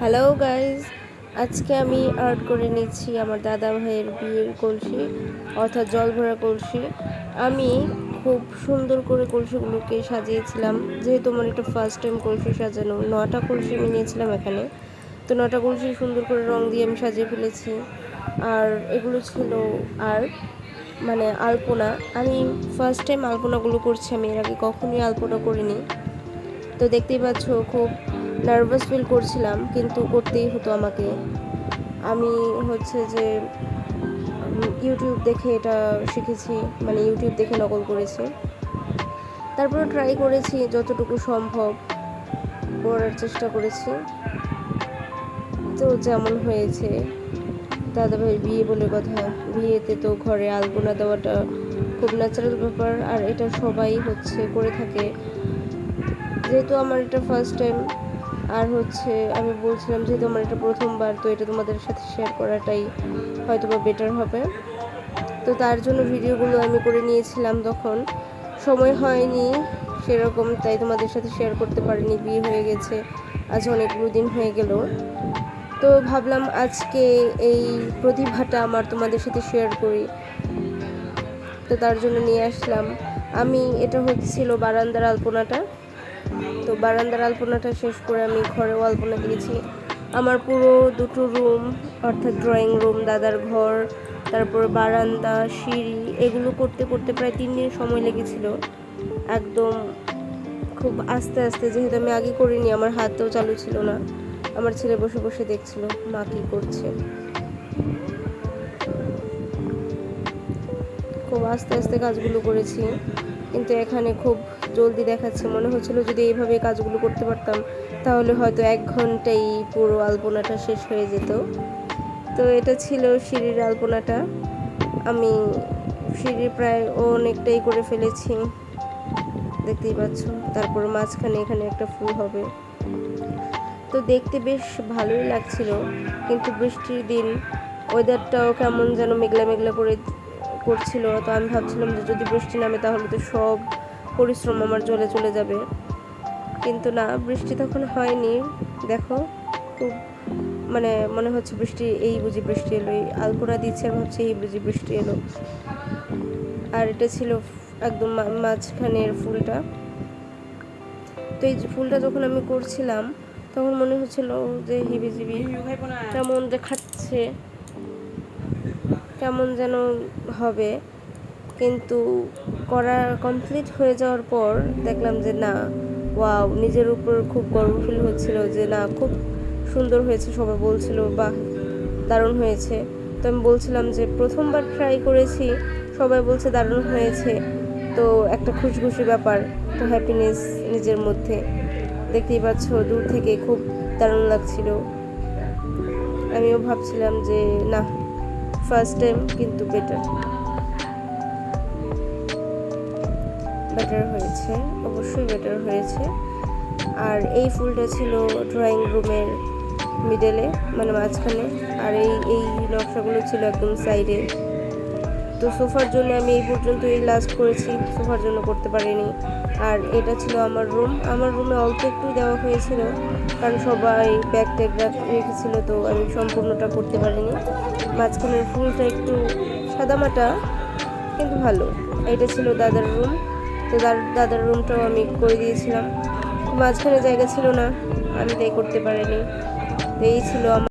Hello guys, আজকে আমি art করে নিচ্ছি আমার দাদা ভাইয়ের বিয়ের কলসি, অর্থাৎ জল ভরা কলসি। আমি খুব সুন্দর করে কলসিগুলোকে সাজিয়েছিলাম, যেহেতু আমার এটা ফার্স্ট টাইম কলসি সাজানো। 9টা কলসি আমি নিয়েছিলাম এখানে, তো 9টা কলসি সুন্দর করে রং দিয়ে আমি সাজিয়ে ফেলেছি। আর এগুলো ছিল আর্ট, মানে আলপনা। আমি ফার্স্ট টাইম আলপনাগুলো করছি, আমি এর আগে কখনোই আলপনা করিনি। তো দেখতেই পাচ্ছ, খুব নার্ভাস ফিল করছিলাম, কিন্তু করতেই হতো আমাকে। আমি হচ্ছে যে ইউটিউব দেখে এটা শিখেছি, মানে ইউটিউব দেখে নকল করেছি। তারপরে ট্রাই করেছি, যতটুকু সম্ভব করার চেষ্টা করেছি। তো যেমন হয়েছে, দাদাভাই বিয়ে বলে কথা, বিয়েতে তো ঘরে আলপনা দেওয়াটা খুব ন্যাচারাল ব্যাপার, আর এটা সবাই হচ্ছে করে থাকে। যেহেতু আমার এটা ফার্স্ট টাইম, আর হচ্ছে আমি বলছিলাম যেহেতু আমার এটা প্রথমবার, তো এটা তোমাদের সাথে শেয়ার করাটাই হয়তো বা বেটার হবে। তো তার জন্য ভিডিওগুলো আমি করে নিয়েছিলাম, তখন সময় হয়নি সেরকম, তাই তোমাদের সাথে শেয়ার করতে পারিনি। বিয়ে হয়ে গেছে আজ অনেকগুলো দিন হয়ে গেল, তো ভাবলাম আজকে এই প্রতিভাটা আমার তোমাদের সাথে শেয়ার করি, তো তার জন্য নিয়ে আসলাম। আমি এটা হচ্ছিল বারান্দার আলপনাটা। তো বারান্দার আলপনাটা শেষ করে আমি ঘরেও আলপনা দিয়েছি। আমার পুরো দুটো রুম, অর্থাৎ ড্রয়িং রুম, দাদার ঘর, তারপর বারান্দা, সিঁড়ি, এগুলো করতে করতে প্রায় 3 দিন সময় লেগেছিল। একদম খুব আস্তে আস্তে, যেহেতু আমি আগে করিনি, আমার হাতটাও চালু ছিল না। আমার ছেলে বসে বসে দেখছিল মা কী করছে। খুব আস্তে আস্তে কাজগুলো করেছি, কিন্তু এখানে খুব জলদি দেখাচ্ছে। মনে হচ্ছিল যদি এইভাবে কাজগুলো করতে পারতাম, তাহলে হয়তো 1 ঘন্টায় পুরো আলপনাটা শেষ হয়ে যেত। তো এটা ছিল সিঁড়ির আলপনাটা। আমি সিঁড়ি প্রায় অনেকটাই করে ফেলেছি, দেখতেই পাচ্ছ। তারপর মাঝখানে এখানে একটা ফুল হবে। তো দেখতে বেশ ভালোই লাগছিল, কিন্তু বৃষ্টির দিন, ওয়েদারটাও কেমন যেন মেঘলা মেঘলা করে করছিল। তো আমি ভাবছিলাম যে যদি বৃষ্টি নামে তাহলে তো সব পরিশ্রম আমার জলে চলে যাবে, কিন্তু না, বৃষ্টি তখন হয়নি। দেখো, খুব মানে মনে হচ্ছে বৃষ্টি, এই বুঝি বৃষ্টি এলো। এই আলপনা দিচ্ছে আর ভাবছি এই বুঝি বৃষ্টি এলো। আর এটা ছিল একদম মাঝখানের ফুলটা। তো এই ফুলটা যখন আমি করছিলাম, তখন মনে হচ্ছিল যে হিবিজিবি কেমন যে খাচ্ছে, কেমন যেন হবে। কিন্তু করা কমপ্লিট হয়ে যাওয়ার পর দেখলাম যে না, ওয়াও, নিজের উপর খুব গর্ব ফিল হচ্ছিল যে না, খুব সুন্দর হয়েছে। সবাই বলছিল বাহ, দারুণ হয়েছে। তো আমি বলছিলাম যে প্রথমবার ট্রাই করেছি, সবাই বলছে দারুণ হয়েছে, তো একটা খুশখুশি ব্যাপার, তো হ্যাপিনেস নিজের মধ্যে। দেখতেই পাচ্ছ, দূর থেকে খুব দারুণ লাগছিল। আমিও ভাবছিলাম যে না, ফার্স্ট টাইম, কিন্তু বেটার হয়েছে, অবশ্যই বেটার হয়েছে। আর এই ফুলটা ছিল ড্রয়িং রুমের মিডলে, মানে মাঝখানে, আর এই নকশাগুলো ছিল একদম সাইডে। তো সোফার জন্য আমি এই পর্যন্তই লাস্ট করেছি, সোফার জন্য করতে পারিনি। আর এটা ছিল আমার রুম। আমার রুমে অল্প একটু দেওয়া হয়েছিল, কারণ সবাই ব্যাগ ট্যাগ রেখেছিল, তো আমি সম্পূর্ণটা করতে পারিনি। মাঝখানের ফুলটা একটু সাদামাটা, কিন্তু ভালো। এটা ছিল দাদার রুম। তো দাদার রুমটাও আমি করে দিয়েছিলাম, মাঝখানে জায়গা ছিল না, আমি তাই করতে পারিনি। তো এই ছিল আমার